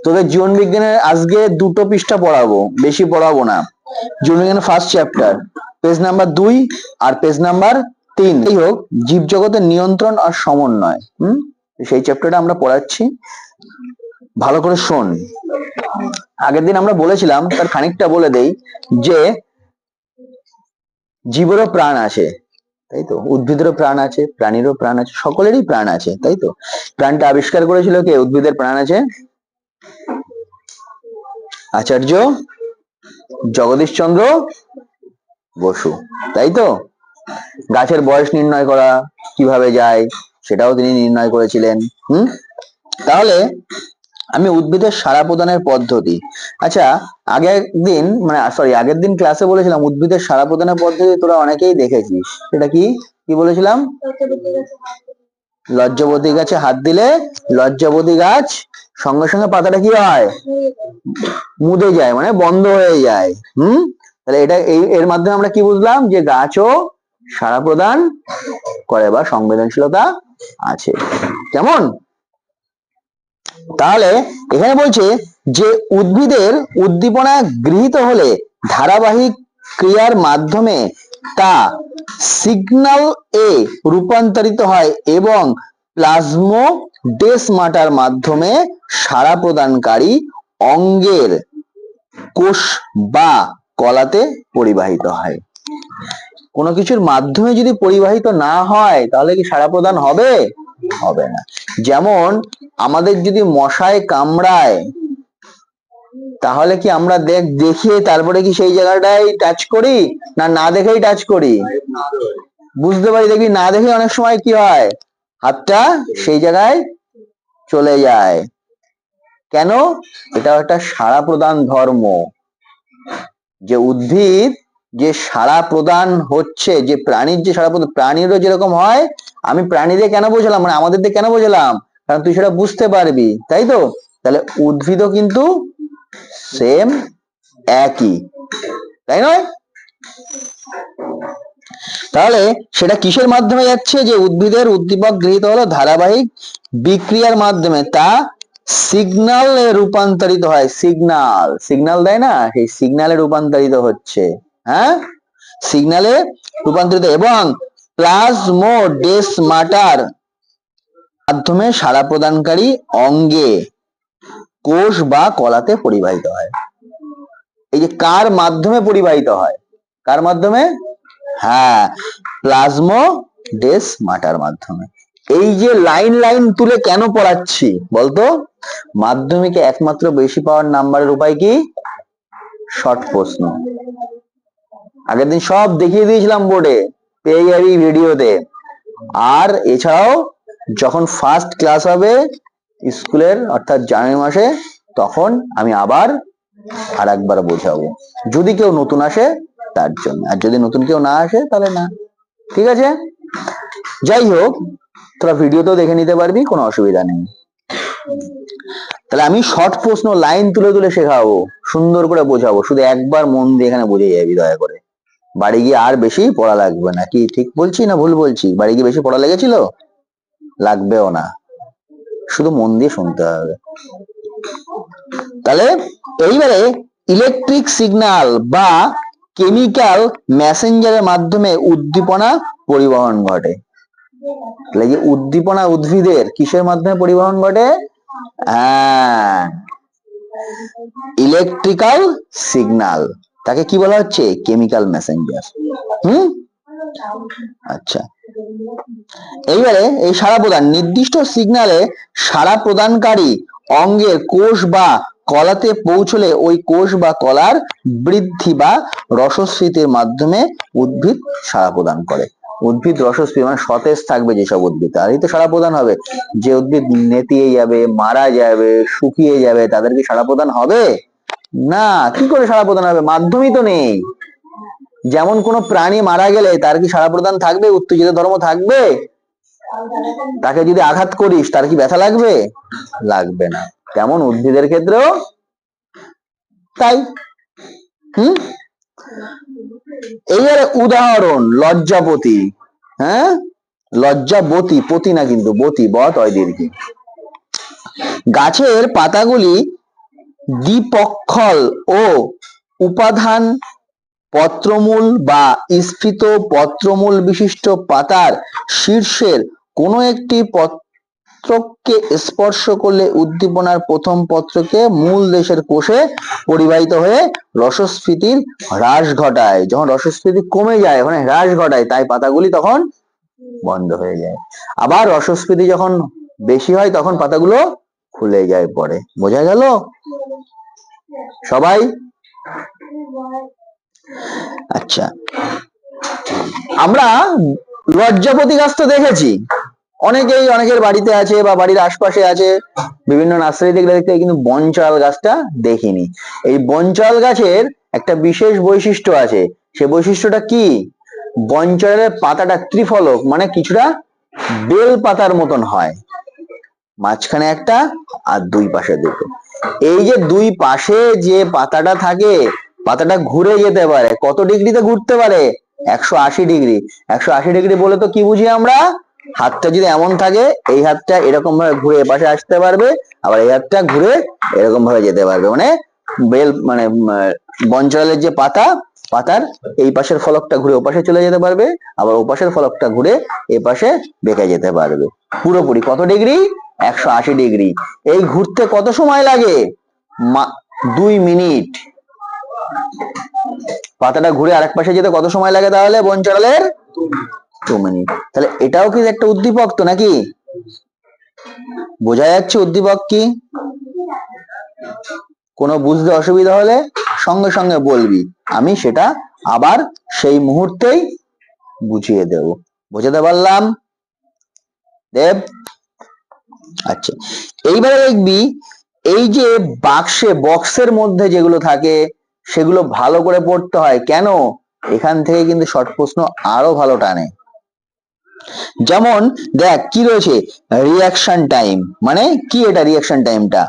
তোদের জীবন বিজ্ঞানের আজকে 2টো পৃষ্ঠা পড়াবো, বেশি পড়াবো না। জীবন বিজ্ঞানের ফার্স্ট চ্যাপ্টার, পেজ নাম্বার 2 আর পেজ নাম্বার 3। যাই হোক, জীবজগতের নিয়ন্ত্রণ আর সমন্বয়, সেই চ্যাপ্টারটা আমরা পড়াচ্ছি, ভালো করে শোন। আগের দিন আমরা বলেছিলাম, তার খানিকটা বলে দেই, যে জীবেরও প্রাণ আছে, তাই তো, উদ্ভিদেরও প্রাণ আছে, প্রাণীরও প্রাণ আছে, সকলেরই প্রাণ আছে, তাই তো। প্রাণটা আবিষ্কার করেছিল কে? উদ্ভিদের প্রাণ আছে আচার্য জগদীশচন্দ্র বসু, তাই তো। গাছের বয়স নির্ণয় করা কিভাবে যায় সেটাও তিনি নির্ণয় করেছিলেন। তাহলে আমি উদ্ভিদের সাড়া প্রদানের পদ্ধতি, আচ্ছা আগের দিন ক্লাসে বলেছিলাম উদ্ভিদের সাড়া প্রদানের পদ্ধতি তোরা অনেকেই দেখেছিস। সেটা কি কি বলেছিলাম? লজ্জাবতী গাছে হাত দিলে লজ্জাবতী গাছ সঙ্গে সঙ্গে পাতাটা কি হয়? মুদে যায়, মানে বন্ধ হয়ে যায়। তাহলে এটা এর মাধ্যমে আমরা কি বুঝলাম? যে গাছও সাড়া প্রদান করে বা সংবেদনশীলতা আছে, কেমন? তাহলে এখানে বলছে যে উদ্ভিদের উদ্দীপনা গৃহীত হলে ধারাবাহিক ক্রিয়ার মাধ্যমে তা সিগন্যাল এ রূপান্তরিত হয় এবং প্লাজমোডেসমাটার মাধ্যমে সাড়া প্রদানকারী অঙ্গের কোষ বা কলাতে পরিবাহিত হয়। কোনো কিছুর মাধ্যমে যদি পরিবাহিত না হয় তাহলে কি সাড়া প্রদান হবে? হবে না। যেমন আমাদের যদি মশায় কামড়ায় তাহলে কি আমরা দেখিয়ে তারপরে কি সেই জায়গাটাই টাচ করি, না না দেখেই টাচ করি? বুঝতে পারি, দেখবি না দেখে অনেক সময় কি হয়, হাতটা সেই জায়গায় চলে যায়। কেন? এটা একটা সাড়া প্রদান ধর্ম, যে উদ্ভিদ যে সাড়া প্রদান হচ্ছে, যে প্রাণীর যে সাড়া প্রদান, প্রাণীরও যেরকম হয়। আমি প্রাণীদের কেন বোঝালাম, মানে আমাদের কেন বোঝালাম? কারণ তুই সেটা বুঝতে পারবি, তাই তো। তাহলে উদ্ভিদও কিন্তু সেম একই, তাই নয়? তাহলে সেটা কিসের মাধ্যমে যাচ্ছে? যে উদ্ভিদের উদ্দীপক গৃহীত হলো ধারাবাহিক বিক্রিয়ার মাধ্যমে তা সিগন্যালে রূপান্তরিত হয়। সিগন্যাল দেয় না, সেই সিগন্যালে রূপান্তরিত হচ্ছে, সিগন্যালে রূপান্তরিত এবং প্লাজমোডেসমাটার মাধ্যমে সাড়া প্রদানকারী অঙ্গে কোষ বা কলাতে পরিবাহিত হয়। এই যে কার মাধ্যমে পরিবাহিত হয়? কার মাধ্যমে? প্লাজমোডেসমাটার মাধ্যমে। এই যে লাইন লাইন তুলে কেন পড়াচ্ছি বলতো? মাধ্যমিকে একমাত্র বেশি পাওয়ার নাম্বারের উপায় কি? শর্ট প্রশ্ন। আগের দিন সব দেখিয়ে দিয়েছিলাম বোর্ডে, পেয়ে যাবি ভিডিওতে। আর এছাড়াও যখন ফার্স্ট ক্লাস হবে স্কুলের, অর্থাৎ জানুয়ারি মাসে, তখন আমি আবার আর একবার বোঝাবো, যদি কেউ নতুন আসে তার জন্য, আর যদি নতুন কেউ না আসে তাহলে না, ঠিক আছে? যাই হোক, তোরা ভিডিওতেও দেখে নিতে পারবি, কোনো অসুবিধা নেই। তাহলে আমি শর্ট প্রশ্ন লাইন তুলে তুলে শেখাবো, সুন্দর করে বোঝাবো, শুধু একবার মন দিয়ে এখানে বুঝে যাবি, দয়া করে। বাড়ি গিয়ে আর বেশি পড়া লাগবে না। কি ঠিক বলছি না ভুল বলছি? বাড়ি গিয়ে বেশি পড়া লেগেছিল? লাগবেও না, শুধু মন দিয়ে শুনতে হবে। তাহলে এইবারে ইলেকট্রিক সিগন্যাল বা কেমিক্যাল মেসেঞ্জারের মাধ্যমে উদ্দীপনা পরিবহন ঘটে। তাহলে যে উদ্দীপনা উদ্ভিদের কিসের মাধ্যমে পরিবহন ঘটে? ইলেকট্রিক্যাল সিগন্যাল, তাকে কি বলা হচ্ছে? Chemical Messenger. আচ্ছা, এইবারে এই সাড়া প্রদান নির্দিষ্ট সিগন্যালে সাড়া প্রদানকারী অঙ্গের কোষ বা কলাতে পৌঁছলে ওই কোষ বা কলার বৃদ্ধি বা রসস্ফীতির মাধ্যমে উদ্ভিদ সাড়া প্রদান করে। উদ্ভিদ রসস্ফীতি মানে সতেজ থাকবে যেসব উদ্ভিদ, তারই তো সাড়া প্রদান হবে। যে উদ্ভিদ নেতিয়ে যাবে, মারা যাবে, শুকিয়ে যাবে, তাদের কি সাড়া প্রদান হবে না? কি করে সাড়া প্রদান হবে? মাধ্যমই তো নেই। যেমন কোনো প্রাণী মারা গেলে তার কি সাড়া প্রদান থাকবে? উত্তেজিত ধর্ম থাকবে? তাকে যদি আঘাত করিস তার কি ব্যথা লাগবে? লাগবে না। তেমন উদ্ভিদের ক্ষেত্রেও তাই। এইবারে উদাহরণ লজ্জাবতী। লজ্জাবতী, পতি না কিন্তু, বতী, বত অয় দীর্ঘী। গাছের পাতাগুলি দ্বিপক্ষল ও উপাদান পত্রমূল বা স্ফীত পত্রমূল বিশিষ্ট পাতার শীর্ষের কোনো একটি পত্রকে স্পর্শ করলে উদ্দীপনার প্রথম পত্রকে মূল দেশের কোষে পরিবাহিত হয়ে রসস্ফীতির হ্রাস ঘটায়। যখন রসস্ফীতি কমে যায় ওখানে হ্রাস ঘটায়, তাই পাতাগুলি তখন বন্ধ হয়ে যায়। আবার রসস্ফীতি যখন বেশি হয় তখন পাতাগুলো খুলে যায় পরে। বোঝা গেল সবাই? আচ্ছা, আমরা লজ্জাপতি গাছ তো দেখেছি, অনেকের বাড়িতে আছে বা বাড়ির আশপাশে আছে, বিভিন্ন নার্সারিতে দেখতে, কিন্তু বনচাল গাছটা দেখিনি। এই বনচাল গাছের একটা বিশেষ বৈশিষ্ট্য আছে। সে বৈশিষ্ট্যটা কি? বনচালের পাতাটা ত্রিফলক, মানে কিছুটা বেল পাতার মতন হয়, মাঝখানে একটা আর দুই পাশে দুটো। এই যে দুই পাশে যে পাতাটা থাকে, পাতাটা ঘুরে যেতে পারে। কত ডিগ্রিতে ঘুরতে পারে? 180 ডিগ্রি। 180 ডিগ্রি বলে তো কি বুঝি আমরা? হাতটা যদি এমন থাকে, এই হাতটা এরকম ভাবে ঘুরে এপাশে আসতে পারবে, আবার এই হাতটা ঘুরে এরকম ভাবে যেতে পারবে। মানে বেল মানে বনচালের যে পাতার এই পাশের ফলকটা ঘুরে ওপাশে চলে যেতে পারবে, আবার ওপাশের ফলকটা ঘুরে এ পাশে বেঁকে যেতে পারবে। পুরোপুরি কত ডিগ্রি? 180 ডিগ্রি। এই ঘুরতে কত সময় লাগে? 2 মিনিট। পাতাটা ঘুরে আরেক পাশে যেতে কত সময় লাগে তাহলে বনচালের? 2 মিনিট। তাহলে এটাও কি একটা উদ্দীপক তো নাকি? বোঝা যাচ্ছে উদ্দীপক কি? কোনো বুঝতে অসুবিধা হলে সঙ্গে সঙ্গে বলবি, আমি সেটা আবার সেই মুহূর্তেই বুঝিয়ে দেব। বোঝাতে পারলাম দেব? আচ্ছা, এইবারে দেখবি এই যে বক্সের মধ্যে যেগুলো থাকে সেগুলো ভালো করে পড়তে হয়। কেন? এখান থেকে কিন্তু শর্ট প্রশ্ন আরো ভালো টানে। যেমন দেখ কি রয়েছে, রিঅ্যাকশন টাইম। মানে কি এটা? রিঅ্যাকশন টাইমটা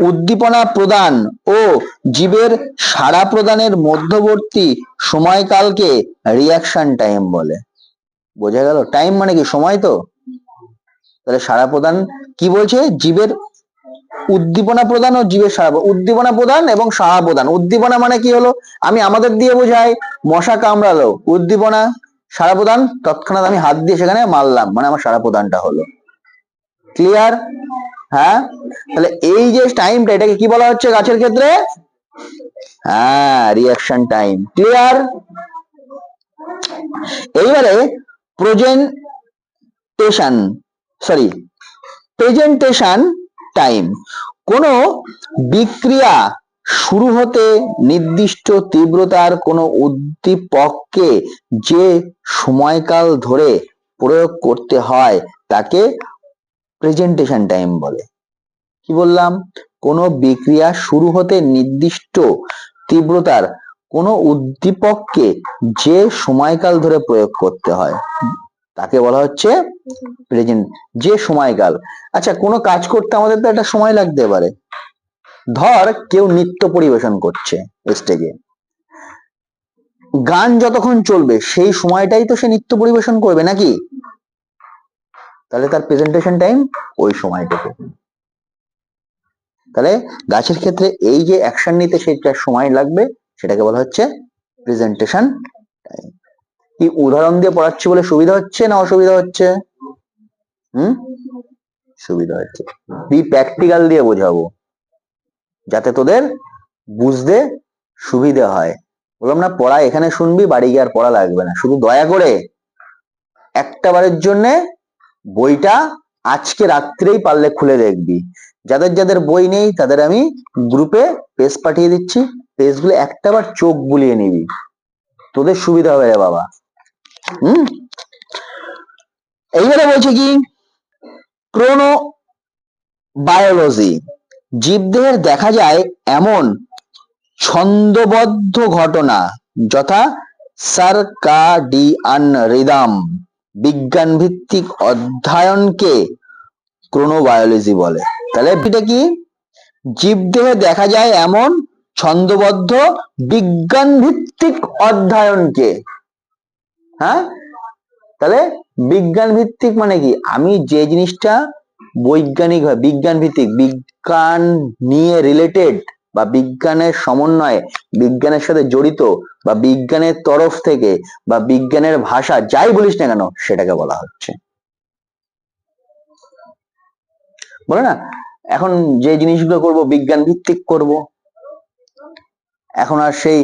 উদ্দীপনা প্রদান ও জীবের সাড়া প্রদানের মধ্যবর্তী সময়কালকে রিঅ্যাকশন টাইম বলে। বোঝা গেল? টাইম মানে কি? সময় তো। তাহলে সাড়া প্রদান কি বলছে? জীবের উদ্দীপনা প্রদান ও জীবের সাড়া, উদ্দীপনা প্রদান এবং সাড়া প্রদান। উদ্দীপনা মানে কি হলো? আমি আমাদের দিয়ে বোঝাই, মশা কামড়ালো, উদ্দীপনা। সাড়া প্রদান, তৎক্ষণাৎ আমি হাত দিয়ে সেখানে মারলাম, মানে আমার সাড়া প্রদানটা হলো। ক্লিয়ার? হ্যাঁ। তাহলে এই যে টাইমটা, এটাকে কি বলা হচ্ছে গাছের ক্ষেত্রে? হ্যাঁ, রিঅ্যাকশন টাইম। ক্লিয়ার? এইবারে প্রেজেন্টেশন টাইম। কোন বিক্রিয়া শুরু হতে নির্দিষ্ট তীব্রতার কোন উদ্দীপককে যে সময়কাল ধরে প্রয়োগ করতে হয় তাকে প্রেজেন্টেশন টাইম বলে। কি বললাম? কোন বিক্রিয়া শুরু হতে নির্দিষ্ট তীব্রতার কোন উদ্দীপককে যে সময়কাল ধরে প্রয়োগ করতে হয় তাকে বলা হচ্ছে প্রেজেন্ট, যে সময়কাল। আচ্ছা, কোনো কাজ করতে আমাদের তো একটা সময় লাগতে পারে। ধর কেউ নৃত্য পরিবেশন করছে স্টেজে, গান যতক্ষণ চলবে সেই সময়টাই তো সে নৃত্য পরিবেশন করবে নাকি? তাহলে তার প্রেজেন্টেশন টাইম ওই সময়টুকু। তাহলে গাছের ক্ষেত্রে এই যে অ্যাকশন নিতে সেটা সময় লাগবে, সেটাকে বলা হচ্ছে প্রেজেন্টেশন টাইম। কি উদাহরণ দিয়ে পড়াচ্ছি বলে সুবিধা হচ্ছে না অসুবিধা হচ্ছে? সুবিধা হচ্ছে। প্র্যাকটিক্যাল দিয়ে বোঝাবো যাতে তোদের বুঝতে সুবিধা হয়। বললাম না, পড়া এখানে শুনবি, বাড়ি গিয়ে আর পড়া লাগবে না। শুধু দয়া করে একটা বারের জন্য বইটা আজকে রাত্রেই পারলে খুলে দেখবি। যাদের যাদের বই নেই তাদের আমি গ্রুপে পেজ পাঠিয়ে দিচ্ছি, পেজগুলো একটা বার চোখ বুলিয়ে নিবি, তোদের সুবিধা হবে রে বাবা। এইবারে বলছে কি, ক্রোনোবায়োলজি। জীবদেহের দেখা যায় এমন ছন্দবদ্ধ ঘটনা যথা সার্কাডিয়ান রিদম বিজ্ঞান ভিত্তিক অধ্যয়নকে ক্রোনোবায়োলজি বলে। তাহলে এটা কি? জীবদেহে দেখা যায় এমন ছন্দবদ্ধ বিজ্ঞান ভিত্তিক অধ্যয়নকে। হ্যাঁ, তাহলে বিজ্ঞান ভিত্তিক মানে কি? আমি যে জিনিসটা বৈজ্ঞানিক হয়, বিজ্ঞান ভিত্তিক, বিজ্ঞান নিয়ে রিলেটেড, বা বিজ্ঞানের সমন্বয়ে, বিজ্ঞানের সাথে জড়িত বা বিজ্ঞানের তরফ থেকে বা বিজ্ঞানের ভাষা যাই বলিস না কেন সেটাকে বলা হচ্ছে। বলে না এখন যে জিনিসগুলো করব বিজ্ঞান ভিত্তিক করব, এখন আর সেই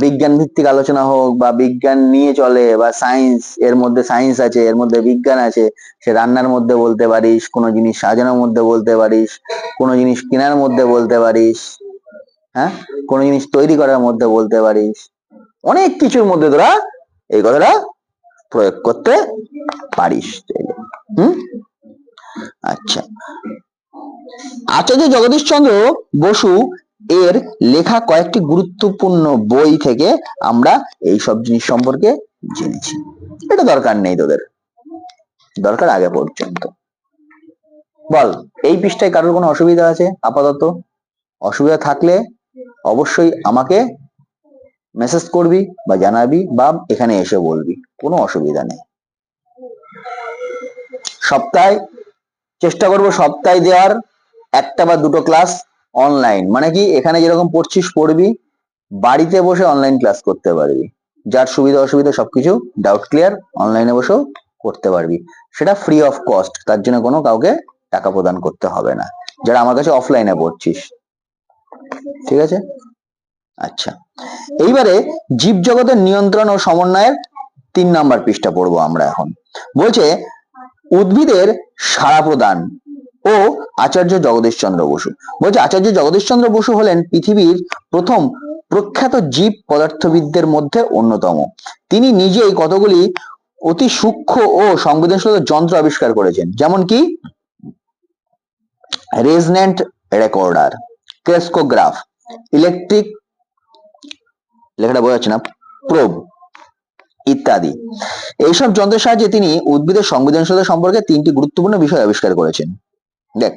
বিজ্ঞান ভিত্তিক আলোচনা হোক বা বিজ্ঞান নিয়ে চলে বা সায়েন্স, এর মধ্যে সায়েন্স আছে, এর মধ্যে বিজ্ঞান আছে, সে রান্নার মধ্যে বলতে পারিস, কোনো জিনিস সাজানোর মধ্যে বলতে পারিস, কোনো জিনিস কেনার মধ্যে বলতে পারিস, হ্যাঁ, কোনো জিনিস তৈরি করার মধ্যে বলতে পারিস, অনেক কিছুর মধ্যে তোরা এই কথাটা প্রয়োগ করতে পারিস। হুম, আচ্ছা, আচার্য জগদীশচন্দ্র বসু এর লেখা কয়েকটি গুরুত্বপূর্ণ বই থেকে আমরা এই সব জিনিস সম্পর্কে জেনেছি। এটা দরকার নেই তোদের, দরকার আগে পর্যন্ত। বল এই পৃষ্ঠায় কারোর কোনো অসুবিধা আছে? আপাতত অসুবিধা থাকলে অবশ্যই আমাকে মেসেজ করবি বা জানাবি বা এখানে এসে বলবি, কোনো অসুবিধা নেই। সপ্তাহে চেষ্টা করবো সপ্তাহে দেওয়ার একটা বা দুটো ক্লাস অনলাইন, মানে কি এখানে যেরকম পড়ছিস পড়বি, বাড়িতে বসে অনলাইন ক্লাস করতে পারবি, যার সুবিধা অসুবিধা সবকিছু ডাউট ক্লিয়ার অনলাইনে বসেও করতে পারবি, সেটা ফ্রি অফ কস্ট, তার জন্য কোনো কাউকে টাকা প্রদান করতে হবে না, যারা আমার কাছে অফলাইনে পড়ছিস, ঠিক আছে? আচ্ছা, এইবারে জীবজগতের নিয়ন্ত্রণ ও সমন্বয়ের 3 নম্বর পৃষ্ঠা পড়বো আমরা এখন। বলছে উদ্ভিদের সাড়া প্রদান ও আচার্য জগদীশচন্দ্র বসু। বলছে আচার্য জগদীশচন্দ্র বসু হলেন পৃথিবীর প্রথম প্রখ্যাত জীব পদার্থবিদদের মধ্যে অন্যতম। তিনি নিজেই কতগুলি অতি সূক্ষ্ম ও সংবেদনশীল যন্ত্র আবিষ্কার করেছেন, যেমন কি রেজনেন্ট রেকর্ডার, ক্রেস্কোগ্রাফ, ইলেকট্রিক, লেখাটা বোঝা যাচ্ছে না, প্রোব ইত্যাদি। এইসব যন্ত্রের সাহায্যে তিনি উদ্ভিদের সংবেদনশীলতা সম্পর্কে 3টি গুরুত্বপূর্ণ বিষয় আবিষ্কার করেছেন। দেখ,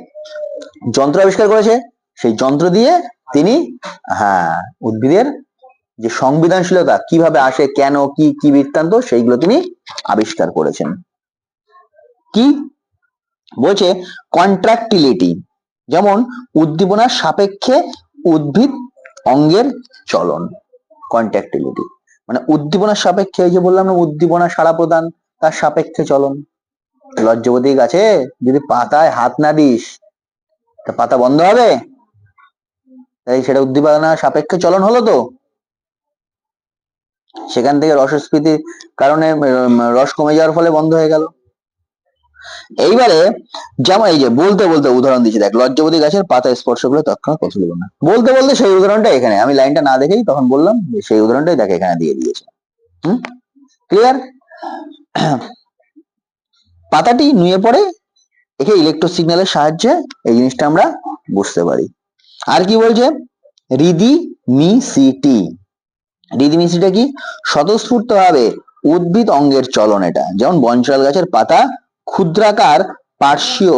যন্ত্র আবিষ্কার করেছে, সেই যন্ত্র দিয়ে তিনি উদ্ভিদের যে সংবেদনশীলতা কিভাবে আসে, কেন, কি কি বৃত্তান্ত, সেইগুলো তিনি আবিষ্কার করেছেন। কি বলছে কন্ট্রাক্টিলিটি, যেমন উদ্দীপনার সাপেক্ষে উদ্ভিদ অঙ্গের চলন, কন্ট্রাক্টিলিটি মানে উদ্দীপনার সাপেক্ষে, ওই যে বললাম না উদ্দীপনা সাড়া প্রদান, তার সাপেক্ষে চলন। লজ্জবতী গাছে যদি পাতায় হাত না দিস তা পাতা বন্ধ হবে? তাই সেটা উদ্দীপনা সাপেক্ষে চলন হলো, তো সেখান থেকে রসস্ফীতির কারণে রস কমে যাওয়ার ফলে বন্ধ হয়ে গেল। এইবারে যেমন এই যে বলতে বলতে উদাহরণ দিচ্ছি, দেখ লজ্জাবতী গাছের পাতা স্পর্শ করলে তৎক্ষণাৎ কথা বলবো না, বলতে বলতে সেই উদাহরণটা এখানে, আমি লাইনটা না দেখেই তখন বললাম সেই উদাহরণটাই দেখে এখানে দিয়ে দিয়েছে। ক্লিয়ার? পাতাটি নুয়ে পড়ে, একে ইলেকট্রো সিগন্যালের সাহায্যে এই জিনিসটা আমরা বুঝতে পারি। আর কি বলছে রিদিমিসিটি, রিদিমিসিটা কি স্বতঃস্ফূর্ত ভাবে উদ্ভিদ অঙ্গের চলন, এটা যেমন বনচড়াল গাছের পাতা ক্ষুদ্রাকার পার্শ্বীয়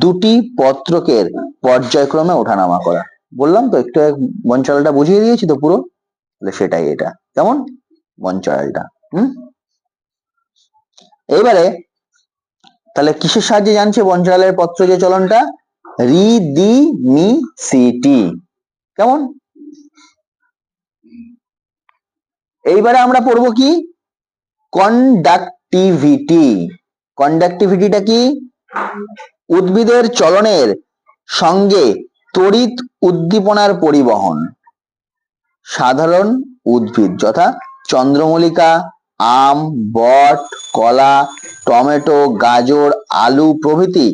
দুটি পত্রকের পর্যায়ক্রমে ওঠানামা করা, বললাম তো একটু বনচড়ালটা বুঝিয়ে দিয়েছি তো পুরো, সেটাই এটা, কেমন বনচড়ালটা। এইবারে তাহলে কিসের সাহায্যে জানছে বনচড়ালের পত্র যে চলনটা? রিদিমিসিটি, কেমন? এইবারে আমরা পড়বো কি কন্ডাক্টিভিটি। কন্ডাক্টিভিটিটা কি? উদ্ভিদের চলনের সঙ্গে তড়িৎ উদ্দীপনার পরিবহন। সাধারণ উদ্ভিদ যথা চন্দ্রমল্লিকা, আম, বট, কলা, টমেটো, গাজর, আলু প্রভৃতি